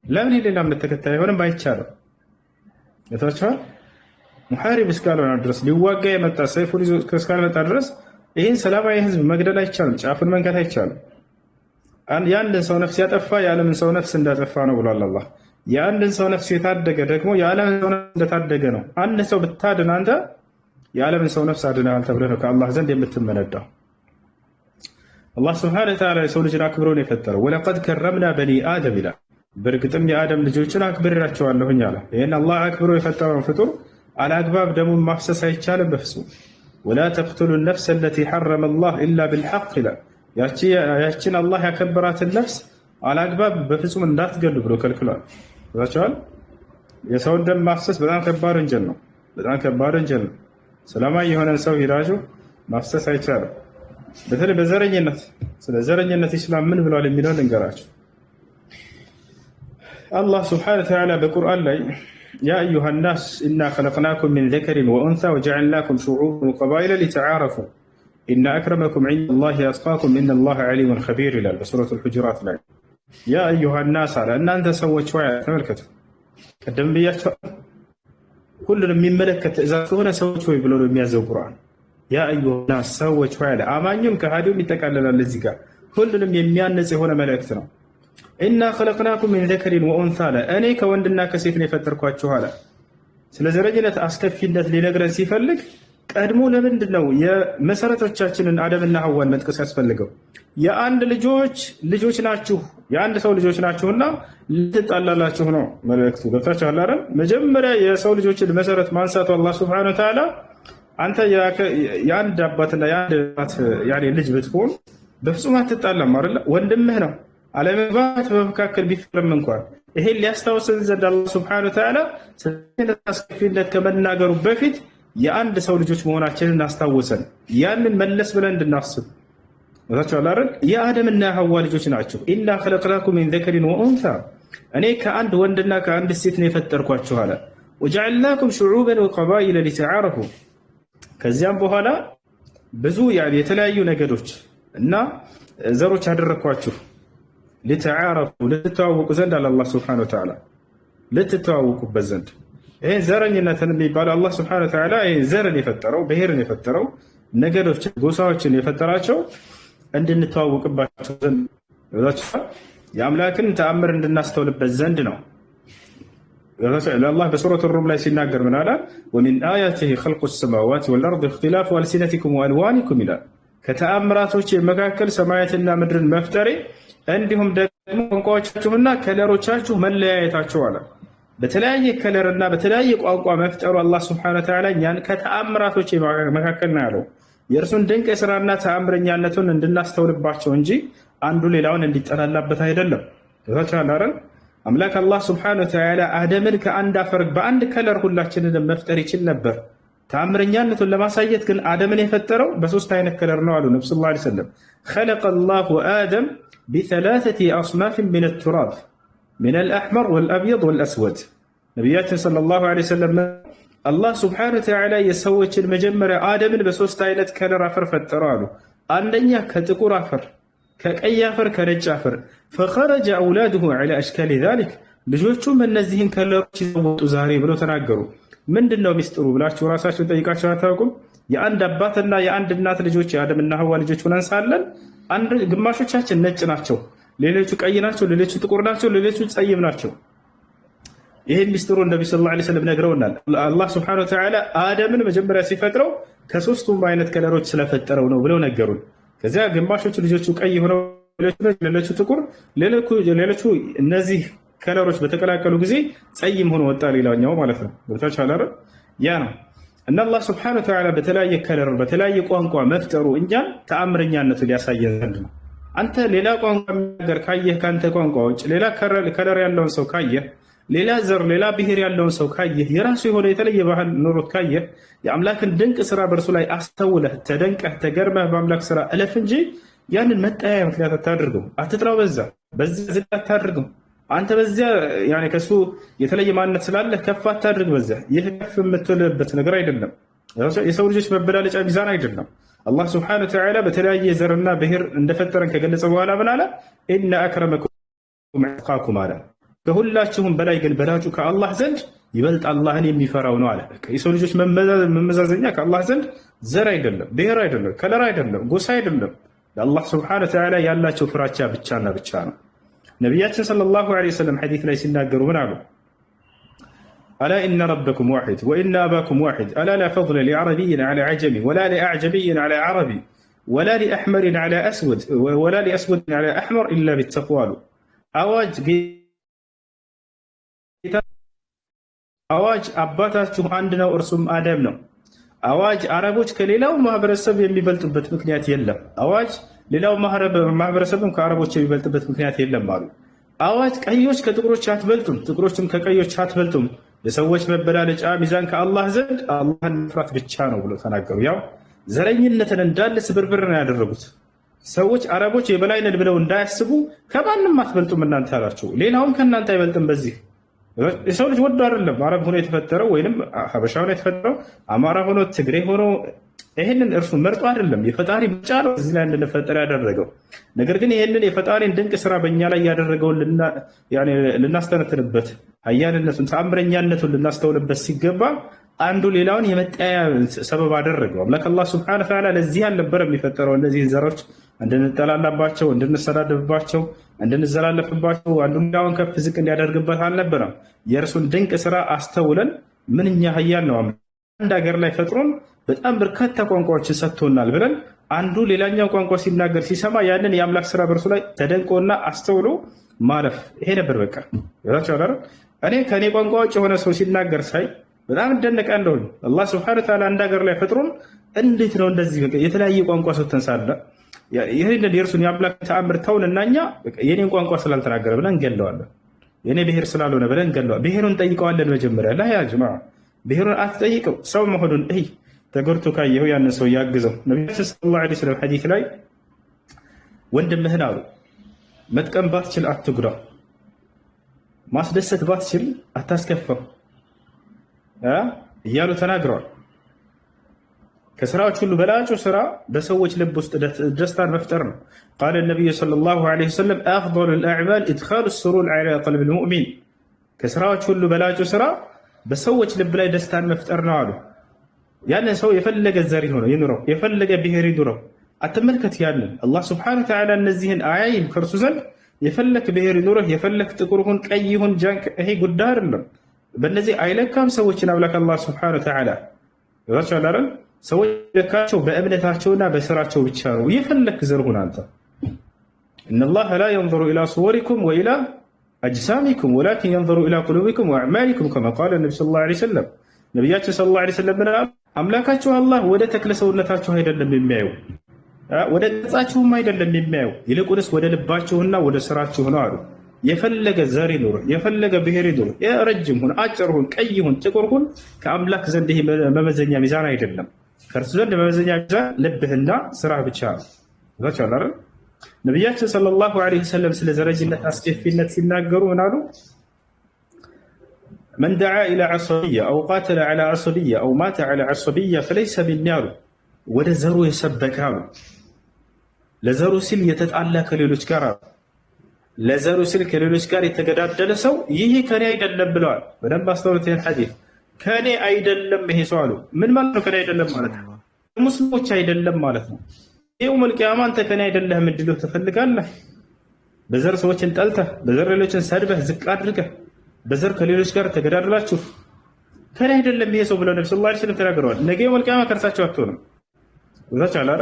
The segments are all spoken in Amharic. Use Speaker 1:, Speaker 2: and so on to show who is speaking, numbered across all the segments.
Speaker 1: ለምን የሌላ እምነት ተከታይ አይሆንም? አይቻልም። ገብታችኋል? ሙሐሪብ እስካልሆነ ድረስ ሊዋጋ የመጣ ሰይፉን ይዞ እስካልመጣ ድረስ ይህን ሰላማዊ ህዝብ መግደል አይቻልም። ጫፉን መንካት አይቻልም። የአንድን ሰው ነፍስ ያጠፋ የዓለምን ሰው ነፍስ እንዳጠፋ ነው ብሏል አላህ። የአንድን ሰው ነፍስ የታደገ ደግሞ የዓለምን ሰው ነፍስ እንደታደገ ነው። አንድ ሰው ብታድን አንተ የዓለምን ሰው ነፍስ አድነሃል ተብለህ ነው ከአላህ ዘንድ የምትመነዳው። አላህ ስብሐነሁ ወተዓላ የሰው ልጅን አክብሮ ነው የፈጠረው። ወለቀድ ከረምና በኒ አደም ይላል። በእርግጥም የአደም ልጆችን አክብሬያቸዋለሁኝ አለ። ይህን አላህ አክብሮ የፈጠረውን ፍጡር አልአግባብ ደሙን ማፍሰስ አይቻልም በፍጹም። ወላ ተቅቱሉ ነፍሰ አለቲ ሐረመ አላህ ኢላ ቢልሐቅ ይላል። ያችን አላህ ያከበራትን ነፍስ አልአግባብ በፍጹም እንዳትገሉ ብሎ ከልክሏል። ታቸዋል። የሰውን ደም ማፍሰስ በጣም ከባድ ወንጀል ነው። በጣም ከባድ ወንጀል ነው። ሰላማዊ የሆነን ሰው ሂዳችሁ ማፍሰስ አይቻልም። በተለይ በዘረኝነት ስለ ዘረኝነት ኢስላም ምን ብሏል የሚለውን ልንገራችሁ። አላህ ስብሐነሁ ወተዓላ በቁርአን ላይ ያ አዩሃ ናስ ኢና ኸለቅናኩም ሚን ዘከሪን ወኡንሳ ወጀዐልናኩም ሹዑበን ወቀባኢለ ሊተዓረፉ ኢነ አክረመኩም ዒንደላሂ አጥቃኩም ኢነላሀ ዐሊሙን ኸቢር ይላል በሱረቱል ሁጁራት ላይ። ያ አዩሃ ናስ አለ እናንተ ሰዎች ሆይ ተመልከቱ። ቀደም ብያቸዋል። ሁሉንም የሚመለከት ትእዛዝ ከሆነ ሰዎች ሆይ ብሎ ነው የሚያዘው ቁርአን። ያ አዩሃ ናስ ሰዎች ሆይ አለ። አማኙም ከሃዲውም ይጠቃለላል። እዚህ ጋር ሁሉንም የሚያነጽ የሆነ መልእክት ነው። ኢና ኸለቅናኩም ሚን ዘከሪን ወኡንሳ አለ። እኔ ከወንድና ከሴት ነው የፈጠርኳችሁ አለ። ስለ ዘረኝነት አስከፊነት ሊነግረን ሲፈልግ ቀድሞ ለምንድን ነው የመሰረቶቻችንን አደምና ሐዋን መጥቀስ ያስፈልገው? የአንድ ልጆች ናችሁ፣ የአንድ ሰው ልጆች ናችሁና ልትጣላላችሁ ነው መልእክቱ። ገብታችኋል አይደል? መጀመሪያ የሰው ልጆችን መሰረት ማንሳቱ አላህ ሱብሓነሁ ወተዓላ አንተ የአንድ አባትና የአንድ እናት ልጅ ብትሆን በፍጹም አትጣላም አይደል? ወንድምህ ነው። አለመግባባት በመካከል ቢፈርም እንኳን ይሄን ሊያስታውሰን ዘንድ አላህ ሱብሓነሁ ወተዓላ ስለዚህ አስከፊነት ከመናገሩ በፊት የአንድ ሰው ልጆች መሆናችንን አስታወሰን። ያንን መለስ ብለን እንድናስብ ወታችኋል አይደል? የአደምና ሐዋ ልጆች ናቸው። ኢና ኸለቅናኩም ሚን ዘከሪን ወኡንሳ እኔ ከአንድ ወንድና ከአንድ ሴት ነው የፈጠርኳችሁ አለ። ወጀዐልናኩም ሹዑበን ወቀባኢለ ሊተዓረፉ ከዚያም በኋላ ብዙ የተለያዩ ነገዶች እና ዘሮች አደረኳችሁ ሊተዓረፉ ልትተዋወቁ ዘንድ አለ አላህ ሱብሓነሁ ወተዓላ ልትተዋወቁበት ዘንድ። ይሄን ዘረኝነትን የሚባለው አላህ ሱብሓነሁ ወተዓላ ዘርን የፈጠረው ብሔርን የፈጠረው ነገዶችን ጎሳዎችን የፈጠራቸው እንድንተዋወቅባቸው ዘንድ የአምላክን ተአምር እንድናስተውልበት ዘንድ ነው። አላህ በሱረቱ ሩም ላይ ሲናገር ምን አለ? ወሚን አያቲሂ ኸልቁ ሰማዋቲ ወልአርድ እኽቲላፉ አልሲነቲኩም ወአልዋኒኩም ይላል። ከተአምራቶች መካከል ሰማያትና ምድርን መፍጠሬ እንዲሁም ደግሞ ቋንቋዎቻችሁና ከለሮቻችሁ መለያየታችሁ አለ። በተለያየ ከለርና በተለያየ ቋንቋ መፍጠሩ አላህ ሱብሓነሁ ወተዓላ እኛን ከተአምራቶች መካከል ነው ያለው የእርሱን ድንቅ የሥራና ተአምረኛነቱን እንድናስተውልባቸው እንጂ አንዱ ሌላውን እንዲጠላላበት አይደለም። ታቻለ አይደል? አምላክ አላህ ሱብሓነሁ ወተዓላ አደምን ከአንድ አፈር በአንድ ከለር ሁላችንን መፍጠር ይችል ነበር። ተአምረኛነቱን ለማሳየት ግን አደምን የፈጠረው በሶስት አይነት ከለር ነው አሉ ነብዩ ሰለላሁ ዐለይሂ ወሰለም። خلق الله آدم بثلاثة أصناف من التراب من الأحمر والأبيض والأسود ነቢያችን ሰለላሁ ዐለይሂ ወሰለም አላህ ሱብሓነሁ ወተዓላ የሰዎችን መጀመሪያ አደምን በሶስት አይነት ከለር አፈር ፈጠረው አሉ። አንደኛ ከጥቁር አፈር፣ ከቀይ አፈር፣ ከነጭ አፈር فخرج أولاده على أشكال ذلك ልጆቹም እነዚህን ከለሮች ይዘው ዛሬ ብለው ተናገሩ። ምንድነው ሚስጥሩ ብላችሁ ራሳችሁን ጠይቃችሁ አታውቁም? የአንድ አባትና የአንድ እናት ልጆች የአደምና ሐዋ ልጆች ሆነን ሳለን ግማሾቻችን ነጭ ናቸው፣ ሌሎቹ ቀይ ናቸው፣ ሌሎቹ ጥቁር ናቸው፣ ሌሎቹ ጸይም ናቸው። ይሄን ሚስጥሩ ነብዩ ሰለላሁ ዐለይሂ ወሰለም ነግረውናል። አላህ ሱብሓነሁ ወተዓላ አደምን መጀመሪያ ሲፈጥረው ከሶስቱም አይነት ከለሮች ስለፈጠረው ነው ብለው ነገሩን። ከዚያ ግማሾቹ ልጆቹ ቀይ ሆነው ሌሎቹ ጥቁር፣ ሌሎቹ እነዚህ ከለሮች በተቀላቀሉ ጊዜ ጸይም ሆኖ ወጣ ሌላኛው ማለት ነው። ወጣች አላረ ያ ነው። እና አላህ ሱብሓነሁ ወተዓላ በተለያየ ከለር በተለያየ ቋንቋ መፍጠሩ እኛን ተአምረኛነቱን ሊያሳየን ዘንድ ነው። አንተ ሌላ ቋንቋ የሚናገር ካየህ ካንተ ቋንቋ ውጭ ሌላ ከለር ያለውን ሰው ካየህ፣ ሌላ ዘር ሌላ ብሔር ያለውን ሰው ካየህ፣ የራሱ የሆነ የተለየ ባህል ኖሮት ካየህ የአምላክን ድንቅ ስራ በእርሱ ላይ አስተውለህ ተደንቀህ ተገርመህ በአምላክ ስራ እለፍ እንጂ ያንን መጠያያ ምክንያት አታድርገው። አትጥራው፣ በዛ ዝቅ አታድርገው። አንተ በዚያ ከሱ የተለየ ማንነት ስላለህ ከፍ አታድርግ። በዚያ ይህ ከፍ የምትልበት ነገር አይደለም። የሰው ልጆች መበላለጫ ሚዛን አይደለም። አላህ ሱብሓነሁ ወተዓላ በተለያየ ዘርና ብሔር እንደፈጠረን ከገለጸ በኋላ ምን አለ? ኢነ አክረመኩም ዐንደኩም አለ። ከሁላችሁም በላይ ግን በላጩ ከአላህ ዘንድ ይበልጥ አላህን የሚፈራው ነው አለ። የሰው ልጆች መመዛዘኛ ከአላህ ዘንድ ዘር አይደለም፣ ብሔር አይደለም፣ ከለር አይደለም፣ ጎሳ አይደለም። ለአላህ ስብሐነሁ ወተዓላ ያላቸው ፍራቻ ብቻና ብቻ ነው። ነቢያችን ሰለላሁ ዐለይሂ ወሰለም ሐዲስ ላይ ሲናገሩ ምን አሉ? አላ ኢነ ረበኩም ዋሒድ ወኢነ አባኩም ዋሒድ አላ ላ ፈድለ ሊዐረቢይን ዐላ ዐጀሚ ወላ ሊአዕጀሚይን ዐላ ዐረቢ ወላ ሊአሕመሪን ዐላ አስወድ ወላ ሊአስወድን ዐላ አሕመር ኢላ ቢተቅዋ አሉ። አዋጅ አባታችሁ አንድ ነው፣ እርሱም አደም ነው። አዋጅ አረቦች ከሌላው ማህበረሰብ የሚበልጡበት ምክንያት የለም። አዋጅ ሌላው ማህበረሰብም ከአረቦች የሚበልጥበት ምክንያት የለም አሉ። አዋጅ ቀዮች ከጥቁሮች አትበልጡም፣ ጥቁሮችም ከቀዮች አትበልጡም። የሰዎች መበላለጫ ሚዛን ከአላህ ዘንድ አላህን መፍራት ብቻ ነው ብሎ ተናገሩ። ያው ዘረኝነትን እንዳለ ስብርብር ነው ያደረጉት። ሰዎች አረቦች የበላይ ነን ብለው እንዳያስቡ ከማንም አትበልጡም እናንተ አላቸው። ሌላውም ከእናንተ አይበልጥም። በዚህ የሰው ልጅ ወዶ አይደለም አረብ ሆኖ የተፈጠረው ወይም ሀበሻ ሆኖ የተፈጠረው አማራ ሆኖ ትግሬ ሆኖ ይህንን እርሱ መርጦ አይደለም፣ የፈጣሪ ብቻ ነው እዚህ ላይ እንድንፈጠር ያደረገው። ነገር ግን ይህንን የፈጣሪን ድንቅ ስራ በእኛ ላይ ያደረገውን ልናስተነትንበት፣ ኃያልነቱን ተአምረኛነቱን ልናስተውልበት ሲገባ አንዱ ሌላውን የመጠያ ሰበብ አደረገው። አምላክ አላህ ሱብሓነሁ ወተዓላ ለዚህ አልነበረም የፈጠረው እነዚህን ዘሮች እንድንጠላላባቸው፣ እንድንሰዳደብባቸው፣ እንድንዘላለፍባቸው፣ አንዱ ሌላውን ከፍ ዝቅ እንዲያደርግበት አልነበረም። የእርሱን ድንቅ ስራ አስተውለን ምንኛ ኃያል ነው አንድ ሀገር ላይ ፈጥሮን በጣም በርካታ ቋንቋዎችን ሰጥቶናል ብለን አንዱ ሌላኛው ቋንቋ ሲናገር ሲሰማ ያንን የአምላክ ስራ በእርሱ ላይ ተደንቆና አስተውሎ ማለፍ፣ ይሄ ነበር በቃ ይላችኋል። እኔ ከእኔ ቋንቋ ውጭ የሆነ ሰው ሲናገር ሳይ በጣም እደነቃለሁኝ። አላህ ስብሐነሁ ወተዓላ አንድ ሀገር ላይ ፈጥሮን እንዴት ነው እንደዚህ የተለያየ ቋንቋ ሰጥተን ሳለ ይህንን የእርሱን የአምላክ ተአምር ተውን እና እኛ የኔን ቋንቋ ስላልተናገረ ብለን እንገለዋለን፣ የኔ ብሔር ስላልሆነ ብለን እንገለዋለን። ብሔሩን እንጠይቀዋለን መጀመሪያ ላይ ያ ጅማ ብሔሩን አትጠይቀው፣ ሰው መሆኑን ተጎድቶ ካየኸው ያንን ሰው ያግዘው። ነቢያችን ሰለላሁ ዐለይሂ ወሰለም ሐዲስ ላይ ወንድምህን አሉ መጥቀም ባትችል አትጉዳ፣ ማስደሰት ባትችል አታስከፋው እያሉ ተናግረዋል። ከስራዎች ሁሉ በላጩ ስራ በሰዎች ልብ ውስጥ ደስታን መፍጠር ነው። ቃለ ነቢዩ ሰለላሁ ዐለይሂ ወሰለም አፍደሉል አዕማል ኢድኻሉ ሱሩር ዐላ ቀልቢል ሙእሚን፣ ከስራዎች ሁሉ በላጩ ስራ በሰዎች ልብ ላይ ደስታን መፍጠር ነው አሉ። ያንን ሰው የፈለገ ዘር ይኑረው፣ የፈለገ ብሔር ይኑረው፣ አትመልከት። ያንን አላህ ስብሐነሁ ወተዓላ እነዚህን አያይም ከእርሱ ዘንድ። የፈለክ ብሔር ይኑረህ፣ የፈለክ ጥቁር ሁን፣ ቀይ ሁን፣ ጃንክ፣ ይሄ ጉዳይ አይደለም። በእነዚህ አይለካም ሰዎችን አምላክ አላህ ስብሐነሁ ወተዓላ ይወርቻል አይደል? ሰዎች ለካቸው በእምነታቸውና በስራቸው ብቻ ነው። የፈለክ ዘር ሁን አንተ። ኢነላህ ላ የንظሩ ኢላ ሱወሪኩም ወኢላ አጅሳሚኩም ወላኪን የንظሩ ኢላ ቁሉቢኩም ወአዕማሊኩም ከማ ቃለ ነቢ ሰለላሁ ዐለይሂ ወሰለም። ነቢያችን ሰለላሁ ዐለይሂ ወሰለም አምላካችሁ አላህ ወደ ተክለ ሰውነታችሁ አይደለም የሚያየው፣ ወደ ቅርጻችሁም አይደለም የሚያየው፣ ይልቁንስ ወደ ልባችሁና ወደ ስራችሁ ነው አሉ። የፈለገ ዘር ይኑር፣ የፈለገ ብሔር ይኑር፣ ረጅም ሁን፣ አጭር ሁን፣ ቀይ ሁን፣ ጥቁር ሁን፣ ከአምላክ ዘንድ ይህ መመዘኛ ሚዛን አይደለም። ከእርሱ ዘንድ መመዘኛ ሚዛን ልብህና ስራህ ብቻ ነው። ነቢያችን ሰለላሁ ዐለይሂ ወሰለም ስለ ዘረኝነት አስከፊነት ሲናገሩ ምን አሉ? መን ደዓ ኢላ ዐሰብያ አው ቃተለ ዐላ ዐሰብያ አው ማተ ዐላ ዐሰብያ ፈለይሰ ሚኒ አሉ። ወደ ዘሩ የሰበከ አሉ፣ ለዘሩ ሲል የተጣላ ከሌሎች ጋር አሉ፣ ለዘሩ ሲል ከሌሎች ጋር የተገዳደለ ሰው ይህ ከኔ አይደለም ብለዋል። በደንብ አስተውሉት ይህን ሐዲስ። ከኔ አይደለም ይሄ ሰው አሉ። ምን ማለት ነው? ከኔ አይደለም ማለት ነው ሙስሊሞች አይደለም ማለት ነው። የውመል ቂያማ አንተ ከኔ አይደለህም እንዲሉህ ትፈልጋለህ? በዘር ሰዎችን ጠልተህ፣ በዘር ሌሎችን ሰድበህ ዝቅ አድርገህ፣ በዘር ከሌሎች ጋር ተገዳድላችሁ ከኔ አይደለም ይሄ ሰው ብለው ነብዩ ሰለላሁ ዐለይሂ ወሰለም ተናግረዋል። ነገ የውመል ቂያማ ከእርሳቸው አትሆንም። ወዛች አላረ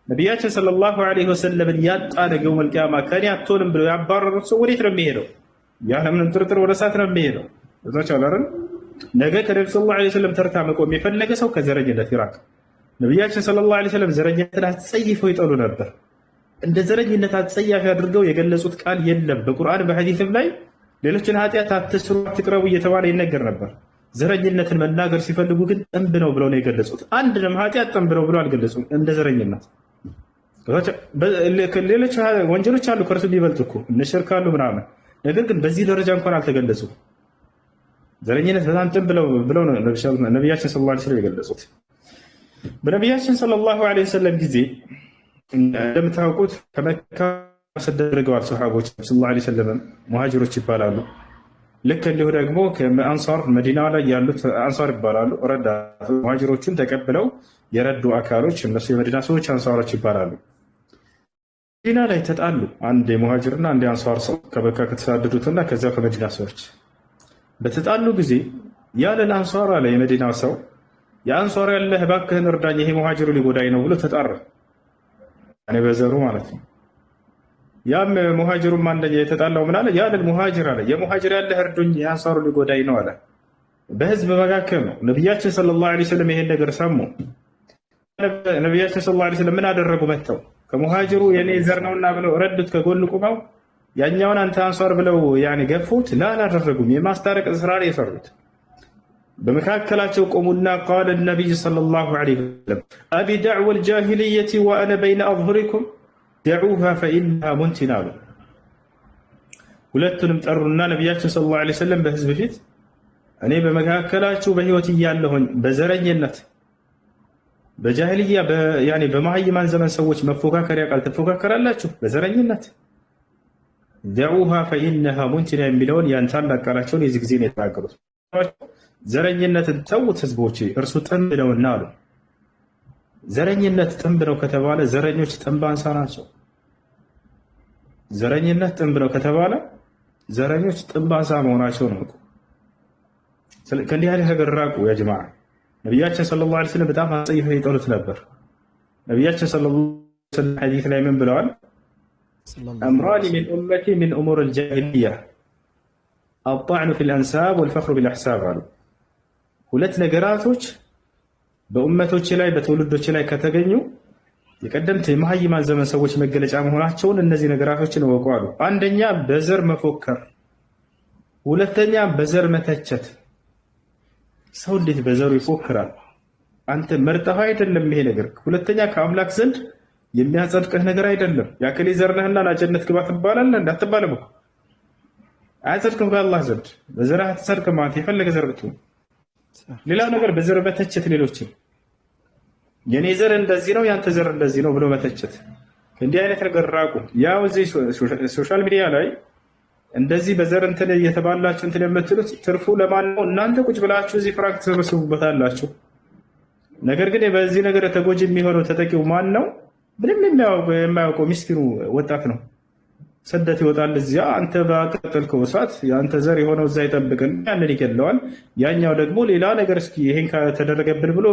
Speaker 1: ነቢያችን ሰለላሁ ዐለይሂ ወሰለምን ያጣ ነገ የውመል ቂያማ ከኔ አትሆንም ብለው ያባረሩት ሰው ወዴት ነው የሚሄደው? ያለምንም ጥርጥር ወደ እሳት ነው የሚሄደው። ወዛች አላረ ነገ ከነብዩ ሰለላሁ ዐለይሂ ወሰለም ተርታ መቆም የፈለገ ሰው ከዘረኝነት ይራቅ። ነቢያችን ሰለላሁ ዐለይሂ ወሰለም ዘረኝነትን አትጸይፈው ይጠሉ ነበር። እንደ ዘረኝነት አትጸያፊ አድርገው የገለጹት ቃል የለም። በቁርአን በሐዲስም ላይ ሌሎችን ኃጢአት አትስሩ፣ አትቅረቡ እየተባለ ይነገር ነበር። ዘረኝነትን መናገር ሲፈልጉ ግን ጥንብ ነው ብለው ነው የገለጹት። አንድንም ኃጢአት ጥንብ ነው ብለው አልገለጹም። እንደ ዘረኝነት ሌሎች ወንጀሎች አሉ ከእርሱ የሚበልጡ እኮ እነ ሽርክ አሉ ምናምን፣ ነገር ግን በዚህ ደረጃ እንኳን አልተገለጹም። ዘረኝነት በጣም ጥንብ ብለው ነው ነቢያችን ሰለላሁ ዐለይሂ ወሰለም የገለጹት። በነቢያችን ሰለላሁ ዐለይሂ ወሰለም ጊዜ እንደምታውቁት ከመካ አድርገዋል ሰሃቦች ሰለላሁ ዐለይሂ ወሰለም ሙሃጅሮች ይባላሉ። ልክ እንዲሁ ደግሞ ከአንሳር መዲና ላይ ያሉት አንሳር ይባላሉ። ረዳት ሙሃጅሮቹን ተቀብለው የረዱ አካሎች እነሱ የመዲና ሰዎች አንሳሮች ይባላሉ። መዲና ላይ ተጣሉ። አንድ የሙሃጅርና አንድ የአንሳር ሰው ከበካ ከተሳደዱትና ከዚያው ከመዲና ሰዎች በተጣሉ ጊዜ ያለ አንሳር አለ የመዲና ሰው የአንሳር ያለህ እባክህን እርዳኝ ይሄ ሙሃጅሩ ሊጎዳኝ ነው ብሎ ተጣራ። እኔ በዘሩ ማለት ነው። ያም ሙሃጅሩም አንደኛ የተጣላው ምን አለ? ያለ ሙሃጅር አለ የሙሃጅር ያለህ እርዱኝ የአንሳሩ ሊጎዳኝ ነው አለ። በህዝብ መካከል ነው። ነብያችን ሰለላሁ ዐለይሂ ወሰለም ይሄን ነገር ሰሙ። ነብያችን ሰለላሁ ዐለይሂ ወሰለም ምን አደረጉ? መተው ከሙሃጅሩ የኔ ዘር ነውና ብለው ረዱት። ከጎን ቁመው ያኛውን አንተ አንሳር ብለው ያኔ ገፉት። አላደረጉም። የማስታረቅ ስራ ነው የሰሩት። በመካከላቸው ቆሙና ቃለ ነብይ ሰለላሁ ዐለይሂ ወሰለም አቢ ደዕወ ልጃሂልየቲ ወአነ በይነ አዝሁሪኩም ደዑሃ ፈኢንሃ ሙንቲና አሉ። ሁለቱንም ጠሩና ነቢያችን ሰለላሁ ዐለይሂ ወሰለም በህዝብ ፊት እኔ በመካከላችሁ በህይወት እያለሁኝ በዘረኝነት በጃሂልያ ያኔ በመሀይማን ዘመን ሰዎች መፎካከሪያ ቃል ትፎካከራላችሁ በዘረኝነት ደዑሃ ፈኢንሃ ሙንቲና የሚለውን ያን ታላቅ ቃላቸውን የዚህ ጊዜ ነው የተናገሩት። ዘረኝነትን ተውት ህዝቦቼ እርሱ ጥንብ ነውና አሉ። ዘረኝነት ጥንብ ነው ከተባለ ዘረኞች ጥንብ አንሳ ናቸው። ዘረኝነት ጥንብ ነው ከተባለ ዘረኞች ጥንብ አንሳ መሆናቸው ነው። ከእንዲህ አይነት ነገር ራቁ ያ ጀማዓ። ነቢያችን ሰለላሁ ዐለይሂ ወሰለም በጣም አጸይፈው ይጠሉት ነበር። ነቢያችን ሰለላሁ ዐለይሂ ወሰለም ሐዲስ ላይ ምን ብለዋል? አምራኒ ሚን ኡመቲ ሚን ኡሙር አልጃሂልያ አጣዕኑ ፊል አንሳብ ወልፈኽሩ ቢልአሕሳብ አሉ። ሁለት ነገራቶች በኡመቶች ላይ በትውልዶች ላይ ከተገኙ የቀደምት የመሀይማን ዘመን ሰዎች መገለጫ መሆናቸውን እነዚህ ነገራቶችን እወቁ አሉ። አንደኛ በዘር መፎከር፣ ሁለተኛ በዘር መተቸት። ሰው እንዴት በዘሩ ይፎክራል? አንተ መርጠህ አይደለም ይሄ ነገር። ሁለተኛ ከአምላክ ዘንድ የሚያጸድቅህ ነገር አይደለም። ያከሌ ዘር ነህና ጀነት ግባ ትባላለህ እንዳትባለም እኮ አያጸድቅም ከአላህ ዘንድ። በዘርህ አትጸድቅም አንተ የፈለገ ዘር ብትሆን። ሌላው ነገር በዘር መተቸት፣ ሌሎችን የኔ ዘር እንደዚህ ነው ያንተ ዘር እንደዚህ ነው ብሎ መተቸት። እንዲህ አይነት ነገር ራቁ። ያው እዚህ ሶሻል ሚዲያ ላይ እንደዚህ በዘር እንትን እየተባላችሁ እንትን የምትሉት ትርፉ ለማን ነው? እናንተ ቁጭ ብላችሁ እዚህ ፍራንክ ተሰበስቡበታላችሁ። ነገር ግን በዚህ ነገር ተጎጂ የሚሆነው ተጠቂው ማን ነው? ምንም የማያውቀው ምስኪኑ ወጣት ነው። ስደት ይወጣል እዚያ። አንተ ባቀጠልከው እሳት የአንተ ዘር የሆነው እዛ ይጠብቅን ያንን ይገለዋል። ያኛው ደግሞ ሌላ ነገር እስኪ ይሄን ከተደረገብን ብሎ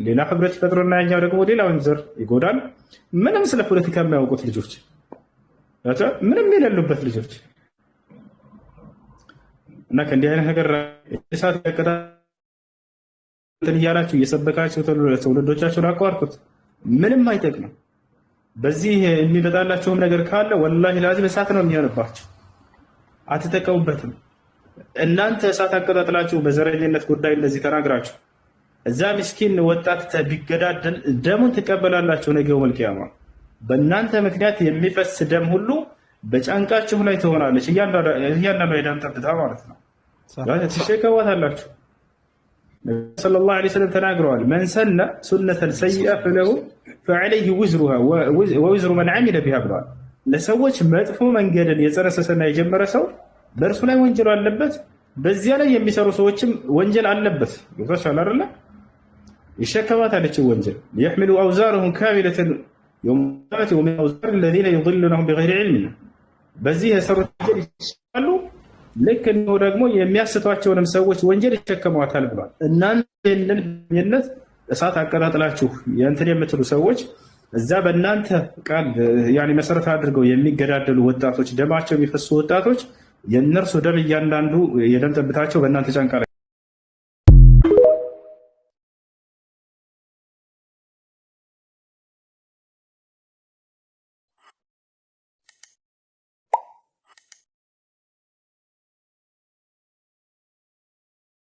Speaker 1: ሌላ ህብረት ይፈጥሮና ያኛው ደግሞ ሌላውን ዘር ይጎዳል። ምንም ስለ ፖለቲካ የማያውቁት ልጆች፣ ምንም የሌሉበት ልጆች እና ከእንዲህ አይነት ነገር እሳት ያቀጣጥል እያላችሁ እየሰበካችሁ ትውልዶቻችሁን አቋርጡት። ምንም አይጠቅምም። በዚህ የሚመጣላችሁም ነገር ካለ ወላሂ ላዚም እሳት ነው የሚሆንባችሁ። አትጠቀሙበትም። እናንተ እሳት አቀጣጥላችሁ በዘረኝነት ጉዳይ እንደዚህ ተናግራችሁ እዛ ምስኪን ወጣት ቢገዳደል ደሙን ትቀበላላችሁ። ነገው መልቂያማ በእናንተ ምክንያት የሚፈስ ደም ሁሉ በጫንቃችሁ ላይ ትሆናለች። እያንዳንዱ የደም ጠብታ ማለት ነው። ትሸከዋታላችሁ። ሰለላሁ ዐለይሂ ወሰለም ተናግረዋል። መን ሰነ ሱነተን ሰይአ ፈለሁ ፈዐለይሂ ውዝሩሃ ወውዝሩ መን ዐሚለ ቢሃ ብለዋል። ለሰዎች መጥፎ መንገድን የጸነሰሰና የጀመረ ሰው በእርሱ ላይ ወንጀል አለበት፣ በዚያ ላይ የሚሰሩ ሰዎችም ወንጀል አለበት። ይፈሻል አይደለ? ይሸከማታለች ወንጀል። يحمل أوزارهم كاملة يوم القيامة ومن أوزار الذين يضلونهم بغير علم። በዚህ የሰሩት ወንጀል ይሸከማሉ። ልክ ነው ደግሞ የሚያስቷቸውንም ሰዎች ወንጀል ይሸከሟታል ብሏል። እናንተ እሳት አቀጣጥላችሁ የእንትን የምትሉ ሰዎች እዛ በእናንተ ቃል ያኔ መሰረት አድርገው የሚገዳደሉ ወጣቶች፣ ደማቸው የሚፈሱ ወጣቶች የእነርሱ ደም እያንዳንዱ የደም ጠብታቸው በእናንተ ጫንቃ ላይ